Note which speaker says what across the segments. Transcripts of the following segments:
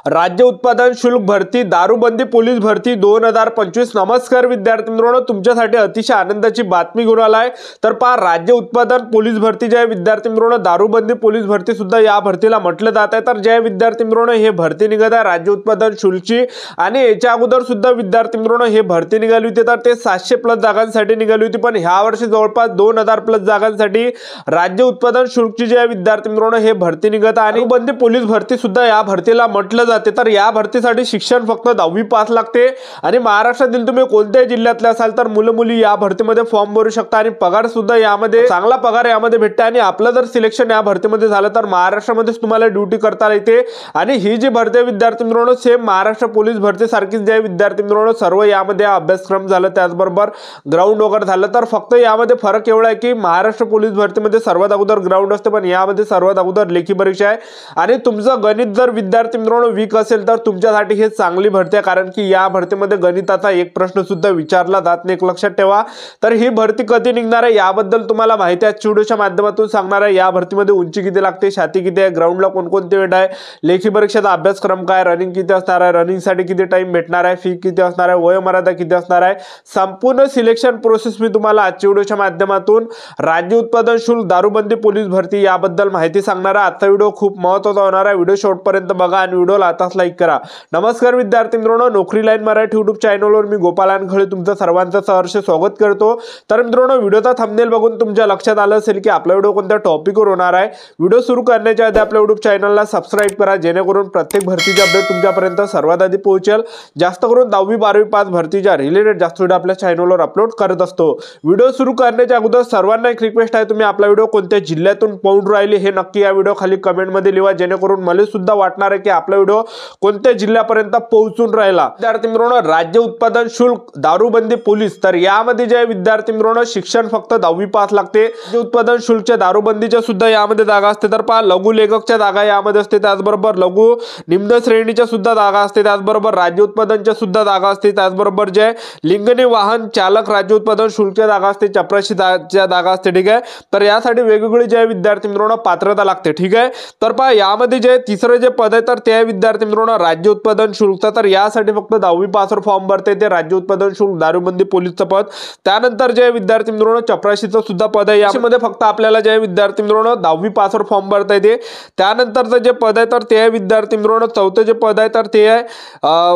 Speaker 1: राज्य उत्पादन शुल्क भरती दारूबंदी पोलीस भरती 2025। नमस्कार विद्यार्थी मित्रांनो, तुमच्यासाठी अतिशय आनंदाची बातमी घेऊन आलाय। तर पहा, राज्य उत्पादन पोलीस भरती जे आहे विद्यार्थी मित्रांनो, दारूबंदी पोलीस भरती सुद्धा या भरतीला म्हटलं जात आहे। तर जे विद्यार्थी मित्रांनो हे भरती निघत आहे राज्य उत्पादन शुल्कची, आणि याच्या अगोदर सुद्धा विद्यार्थी मित्रांनो हे भरती निघाली होती। तर ते 700 प्लस जागांसाठी निघाली होती, पण ह्या वर्षी जवळपास 2000 प्लस जागांसाठी राज्य उत्पादन शुल्कची जे विद्यार्थी मित्रांनो हे भरती निघत आहे। आणि दारूबंदी पोलीस भरती सुद्धा या भरतीला म्हटलं जाते। तर या भरतीसाठी शिक्षण फक्त 10वी पास लागते, आणि महाराष्ट्रातील तुम्ही कोणत्याही जिल्ह्यातले असाल तर मुलं मुली या भरतीमध्ये फॉर्म भरू शकता, आणि पगार सुद्धा यामध्ये चांगला पगार यामध्ये भेटते। आणि आपलं जर सिलेक्शन या भरतीमध्ये झालं तर महाराष्ट्रामध्येच तुम्हाला ड्युटी करता येते। आणि ही जी भरती विद्यार्थी मित्रांनो सेम महाराष्ट्र पोलीस भरती सारखीच जे विद्यार्थी मित्रांनो सर्व यामध्ये अभ्यासक्रम झालं, त्याचबरोबर ग्राउंड वगैरे झालं। तर फक्त यामध्ये फरक एवढा आहे की महाराष्ट्र पोलीस भरतीमध्ये सर्वात अगोदर ग्राउंड असते, पण यामध्ये सर्वात अगोदर लेखी परीक्षा आहे। आणि तुमचं गणित जर विद्यार्थी मित्रांनो वीक असेल तर तुमच्यासाठी हे चांगली भरती आहे, कारण की या भरतीमध्ये गणिताचा एक प्रश्न सुद्धा विचारला जात नाही, एक लक्षात ठेवा। तर ही भरती कधी निघणार आहे याबद्दल तुम्हाला माहिती आहे, व्हिडिओच्या माध्यमातून सांगणार आहे। या भरतीमध्ये उंची किती लागते, छाती किती आहे, ग्राउंडला कोणकोणते वेट आहे, लेखी परीक्षेचा अभ्यासक्रम काय, रनिंग किती असणार आहे, रनिंगसाठी किती टाइम भेटणार आहे, फी किती असणार आहे, वयोमर्यादा किती असणार आहे, संपूर्ण सिलेक्शन प्रोसेस मी तुम्हाला आजच्या व्हिडिओच्या माध्यमातून राज्य उत्पादन शुल्क दारूबंदी पोलीस भरती याबद्दल माहिती सांगणार आहे। आजचा व्हिडिओ खूप महत्त्वाचा होणार आहे, व्हिडिओ शेवटपर्यंत बघा आणि व्हिडिओला आताच लाईक करा। नमस्कार विद्यार्थी मित्रांनो, नोकरी लाईन मराठी युट्यूब चॅनलवर मी गोपाल अनखळे तुमचं सर्वांचं सहर्ष स्वागत करतो। तर मित्रांनो, व्हिडिओचा थंबनेल बघून तुमच्या लक्षात आलं असेल की आपला व्हिडिओ कोणत्या टॉपिकवर होणार आहे। व्हिडिओ सुरू करण्याच्या आधी आपल्या युट्यूब चॅनलला सबस्क्राइब करा, जेणेकरून प्रत्येक भरतीचे अपडेट तुमच्यापर्यंत सर्वात आधी पोहोचेल। जास्त करून 10वी 12वी पास भरतीच्या रिलेटेड जास्त व्हिडिओ आपल्या चॅनलवर अपलोड करत असतो। व्हिडिओ सुरू करण्याच्या अगोदर सर्वांना एक रिक्वेस्ट आहे, तुम्ही आपला व्हिडिओ कोणत्या जिल्ह्यातून पाहून राहिले हे नक्की या व्हिडिओ खाली कमेंट मध्ये लिहा, जेणेकरून मला सुद्धा वाटणार आहे की आपला व्हिडिओ कोणत्या जिल्ह्यापर्यंत पोहोचून राहिला। विद्यार्थी मित्रांनो, राज्य उत्पादन शुल्क दारूबंदी पोलीस, तर यामध्ये जे विद्यार्थी मित्रांनो शिक्षण फक्त 10वी पास लागते। राज्य उत्पादन शुल्कच्या दारूबंदीच्या सुद्धा यामध्ये जागा असते। तर पहा, लघु लेखकच्या जागा यामध्ये असते, त्याचबरोबर लघु निम्न श्रेणीच्या सुद्धा जागा असते, त्याचबरोबर राज्य उत्पादनच्या सुद्धा जागा असते, त्याचबरोबर जे लिंगनी वाहन चालक राज्य उत्पादन शुल्कच्या जागा असते, चपराशीच्या जागा असते। ठीक आहे, तर यासाठी वेगवेगळी जे विद्यार्थी मित्रांनो पात्रता लागते। ठीक आहे, तर पहा यामध्ये जे तिसरं जे पद आहे तर ते विद्यार्थी मित्रांनो राज्य उत्पादन शुल्कचा, तर यासाठी फक्त 10वी पासवर फॉर्म भरते ते राज्य उत्पादन शुल्क दारूबंदी पोलीसचं पद। त्यानंतर जे विद्यार्थी मित्रांनो चपराशीचं सुद्धा पद आहे, यामध्ये फक्त आपल्याला जे विद्यार्थी मित्रांनो 10वी पासवर फॉर्म भरता येते। त्यानंतरचं जे पद आहे तर ते विद्यार्थी मित्रांनो चौथं जे पद आहे तर ते आहे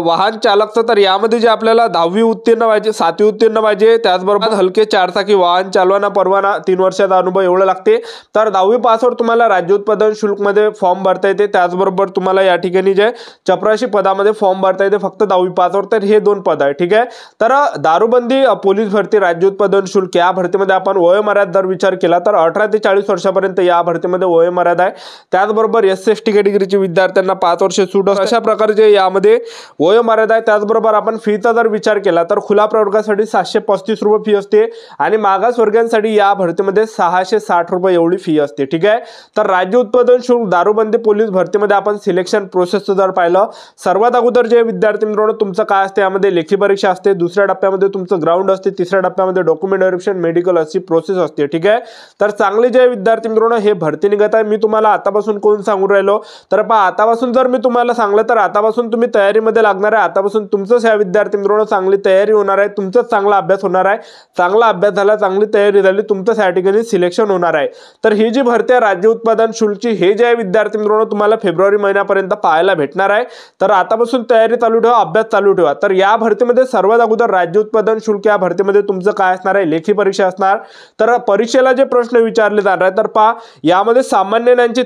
Speaker 1: वाहन चालकचं, तर यामध्ये जे आपल्याला 10वी उत्तीर्ण पाहिजे, 7वी उत्तीर्ण पाहिजे, त्याचबरोबर हलके चारचाकी वाहन चालवाना परवाना 3 वर्षाचा अनुभव एवढं लागते। तर 10वी पासवर तुम्हाला राज्य उत्पादन शुल्क मध्ये फॉर्म भरता येते, त्याचबरोबर तुम्हाला या ठिकाणी जे चपराशी पदामध्ये फॉर्म भरता येते फक्त 10वी पासवर। तर हे 2 पद आहे। ठीक आहे, तर दारूबंदी पोलीस भरती राज्य उत्पादन शुल्क या भरतीमध्ये आपण वयोमर्यादा जर विचार केला तर 18 ते 40 वर्षापर्यंत या भरतीमध्ये वयोमर्यादा आहे। त्याचबरोबर SC/ST कॅटेगरीच्या विद्यार्थ्यांना 5 वर्ष सूट अशा प्रकारचे यामध्ये वयोमर्यादा आहे। त्याचबरोबर आपण फीचा जर विचार केला तर खुला प्रवर्गासाठी 735 रुपये फी असते, आणि मागासवर्गीयांसाठी या भरतीमध्ये 660 रुपये एवढी फी असते। ठीक आहे, तर राज्य उत्पादन शुल्क दारूबंदी पोलीस भरतीमध्ये आपण सिलेक्शन प्रोसेस जर पाहिलं, सर्वात अगोदर जे विद्यार्थी मित्रांनो तुमचं काय असते, यामध्ये लेखी परीक्षा असते, दुसऱ्या टप्प्यामध्ये तुमचं ग्राउंड असते, तिसऱ्या टप्प्यामध्ये डॉक्युमेंट व्हेरिफिकेशन मेडिकल अशी प्रोसेस असते। ठीक आहे, तर चांगले जे विद्यार्थी मित्रांनो हे भरती निघत आहे। मी तुम्हाला आतापासून कोण सांगून राहिलो, तर पहा आतापासून जर मी तुम्हाला सांगलं तर आतापासून तुम्ही तयारीमध्ये लागणार आहे, आतापासून तुमचंच या विद्यार्थी मित्रांनो चांगली तयारी होणार आहे, तुमचाच चांगला अभ्यास होणार आहे, चांगला अभ्यास झाला, चांगली तयारी झाली, तुमचं या ठिकाणी सिलेक्शन होणार आहे। तर ही जी भरती आहे राज्य उत्पादन शुल्कची, हे जे विद्यार्थी मित्रांनो तुम्हाला फेब्रुवारी महिन्यापर्यंत पाहायला भेटणार आहे। तर आतापासून तयारी चालू ठेवा, अभ्यास चालू ठेवा। तर या भरतीमध्ये सर्वात अगोदर राज्य उत्पादन शुल्क या भरतीमध्ये तुमचं काय असणार आहे, लेखी परीक्षा असणार। तर परीक्षेला जे प्रश्न विचारले जाणार आहे तर पहा यामध्ये सामान्य ज्ञानचे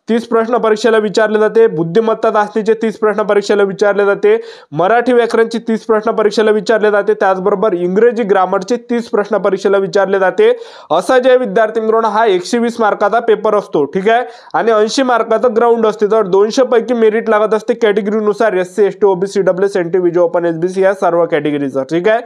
Speaker 1: 30 प्रश्न परीक्षेला विचारले जाते, बुद्धिमत्ता चाचणीचे 30 प्रश्न परीक्षेला विचारले जाते, मराठी व्याकरणचे 30 प्रश्न परीक्षेला विचारले जाते, त्याचबरोबर इंग्रजी ग्रामरचे 30 प्रश्न परीक्षेला विचारले जाते। असा जे विद्यार्थी मित्रांनो हा 120 मार्काचा पेपर असतो। ठीक आहे, आणि 80 मार्काचं ग्राउंड असते। तर 200 पैकी मेरिट लागत असते कॅटेगरीनुसार, SC/ST OBC EWS NT विजो ओपन SBC या सर्व कॅटेगरीचं। ठीक आहे,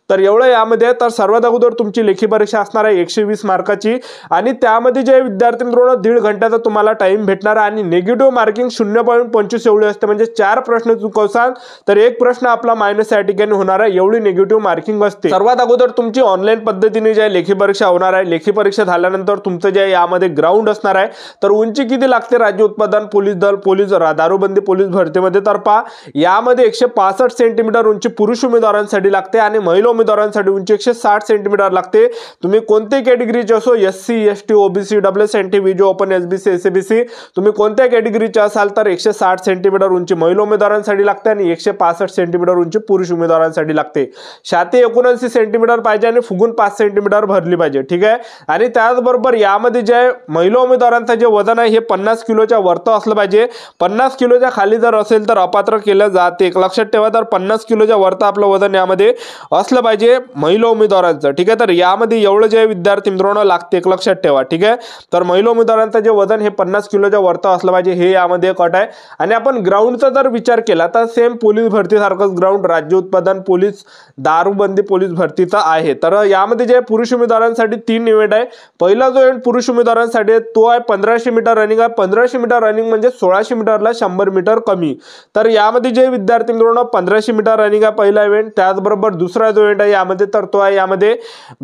Speaker 1: तर एवढं यामध्ये। तर सर्वात अगोदर तुमची लेखी परीक्षा असणार आहे 120 मार्काची, आणि त्यामध्ये जे विद्यार्थी मित्रांनो 1.5 घंट्याचा तुम्हाला टाइम भेटणार आणि निगेटिव्ह मार्किंग 0.25 एवढी असते. म्हणजे 4 प्रश्न चुकवसाल तर 1 प्रश्न आपला मायनस या ठिकाणी होणार आहे, एवढी निगेटिव्ह मार्किंग असते. सर्वात अगोदर तुमची ऑनलाईन पद्धतीने जे लेखी परीक्षा होणार आहे, लेखी परीक्षा झाल्यानंतर तुमचं जे यामध्ये ग्राउंड असणार आहे. तर उंची किती लागते राज्य उत्पादन पोलीस दल दारूबंदी पोलीस भरतीमध्ये, तर पहा यामध्ये 165 सेंटीमीटर उंची पुरुष उमेदवारांसाठी लागते आणि महिला उमेदवारांसाठी उंची 160 सेंटीमीटर लागते. तुम्ही कोणत्याही कॅटेगरीचे असो, SC ST OBC WSNT विजो ओपन SBC SABC, तुम्ही कोणत्या कॅटेगरीचे असाल तर 160 सेंटीमीटर उंची महिला उमेदवारांसाठी लागते आणि 165 सेंटीमीटर उंची पुरुष उमेदवारांसाठी लागते. छाती 79 सेंटीमीटर पाहिजे आणि फुगून 5 सेंटीमीटर भरली पाहिजे. ठीक आहे. आणि त्याचबरोबर यामध्ये जे महिला उमेदवारांचं जे वजन आहे हे 50 किलोच्या वरती असलं पाहिजे. 50 किलोच्या खाली जर असेल तर अपात्र केलं जाते. एक लक्षात ठेवा, तर 50 किलोच्या वरती आपलं वजन यामध्ये असलं पाहिजे महिला उमेदवारांचं. ठीक आहे. तर यामध्ये एवढं जे विद्यार्थी मित्रांनो लागते, एक लक्षात ठेवा. ठीक आहे. तर महिला उमेदवारांचं जे वजन हे 50 किलोच्या वरती असलं पाहिजे, हे यामध्ये एक अट आहे. आणि आपण ग्राउंडचा जर विचार केला तर सेम पोलीस भरतीसारखंच ग्राउंड राज्य उत्पादन पोलीस दारूबंदी पोलीस भरतीचा आहे. तर यामध्ये जे पुरुष उमेदवारांसाठी 3 इव्हेंट आहे. पहिला जो इव्हेंट पुरुष उमेदवारांसाठी तो आहे 1500 मीटर रनिंग आहे. 1500 मीटर रनिंग म्हणजे 1600 मीटरला 100 मीटर कमी. तर यामध्ये जे विद्यार्थी मित्रांनो 1500 मीटर रनिंग आहे पहिला इव्हेंट. त्याचबरोबर दुसरा जो इव्हेंट आहे यामध्ये तर तो आहे यामध्ये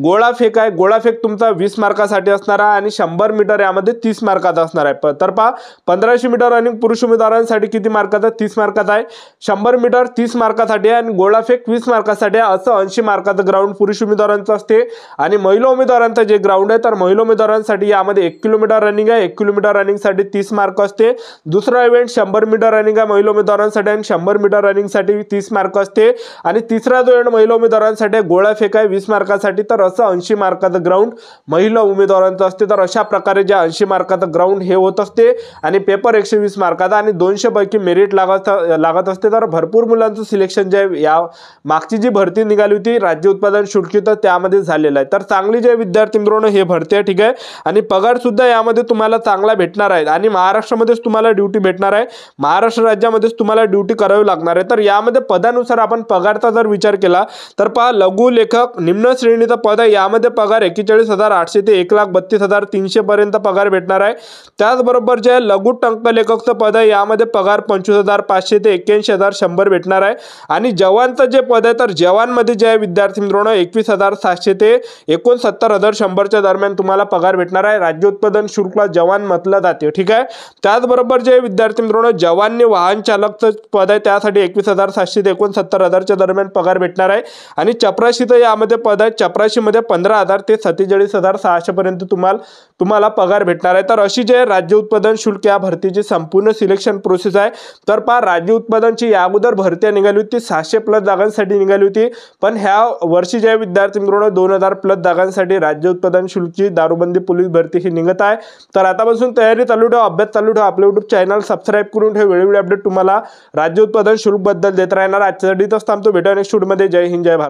Speaker 1: गोळाफेक आहे. गोळाफेक तुमचा 20 मार्कासाठी असणार आहे आणि 100 मीटर यामध्ये 30 मार्काचा असणार आहे. तर पहा 1500 मीटर रनिंग पुरुष उमेदवारांसाठी किती मार्काचा? 30 मार्काचा आहे. 100 मीटर 30 मार्कासाठी आहे आणि गोळाफेक 20 मार्कासाठी आहे. असं 80 मार्काचं ग्राउंड पुरुष उमेदवारांचं असते. आणि महिला उमेदवारांचं जे ग्राउंड आहे तर महिला उमेदवारांसाठी यामध्ये 1 किलोमीटर रनिंग आहे. 1 किलोमीटर रनिंगसाठी 30 मार्क असते. दुसरा इव्हेंट 100 मीटर रनिंग आहे महिला उमेदवारांसाठी आणि 100 मीटर रनिंगसाठी 30 मार्क असते. आणि तिसरा जो इव्हेंट महिला उमेदवारांसाठी गोळाफेक आहे 20 मार्कासाठी. तर असं 80 मार्काचं ग्राउंड महिला उमेदवारांचं असते. तर अशा प्रकारे जे 80 मार्काचं ग्राउंड हे होत असते आणि पेपर 120 मार्काचा आणि 200 पैकी मेरिट लागत असते. तर भरपूर मुलांचं सिलेक्शन जे या मागची जी भरती निघाली होती राज्य उत्पादन शुल्क तर त्यामध्ये झालेलं आहे. तर चांगली जे विद्यार्थी मित्रांनो हे भरती आहे. ठीक आहे. आणि पगार सुद्धा यामध्ये तुम्हाला चांगला भेटणार आहे आणि महाराष्ट्रामध्येच तुम्हाला ड्युटी भेटणार आहे. महाराष्ट्र राज्यामध्येच तुम्हाला ड्युटी करावी लागणार आहे. तर यामध्ये पदानुसार आपण पगारचा जर विचार केला तर पहा लघु लेखक निम्न श्रेणीचा पद आहे. यामध्ये पगार 41,800 ते 1,32,300 पर्यंत पगार भेटणार आहे. त्याचबरोबर जे लघु टंकलेखकचं पद आहे यामध्ये पगार 25,500 ते 81,100 भेटणार आहे. आणि जवानचं जे पद आहे तर जवानमध्ये जे विद्यार्थी मित्रांनो 21,700 ते 69,100च्या दरम्यान तुम्हाला पगार भेटणार आहे. राज्य उत्पादन शुल्कला जवान म्हटलं जाते. ठीक आहे. त्याचबरोबर जे विद्यार्थी मित्रांनो जवानने वाहन चालकचं पद आहे त्यासाठी 21,700 ते 69,000च्या दरम्यान पगार भेटणार आहे. आणि चपराशीचं यामध्ये पद आहे. चपराशीमध्ये 15,000 ते 47,600 पर्यंत तुम्हाला पगार भेटणार आहे. तर अशी जे राज्य उत्पादन शुल्क या भरतीची संपूर्ण सिलेक्शन प्रोसेस आहे. तर पहा राज्य उत्पादनची या अगोदर भरती निघाली होती 600+ जागांसाठी निघाली होती. पण ह्या वर्षी जे विद्यार्थी मित्रांनो 2000+ जागांसाठी राज्य उत्पादन शुल्कची दारूबंदी पोलीस भरती ही निघत आहे. तर आतापासून तयारी चालू ठेवा, अभ्यास चालू ठेवा. आपलं YouTube चॅनल सबस्क्राईब करून ठेवा. वेळोवेळी अपडेट तुम्हाला राज्य उत्पादन शुल्क बद्दल देत राहणार. आजच्यासाठी थांबतो. भेटूया नेक्स्ट व्हिडिओमध्ये. जय हिंद जय भारत.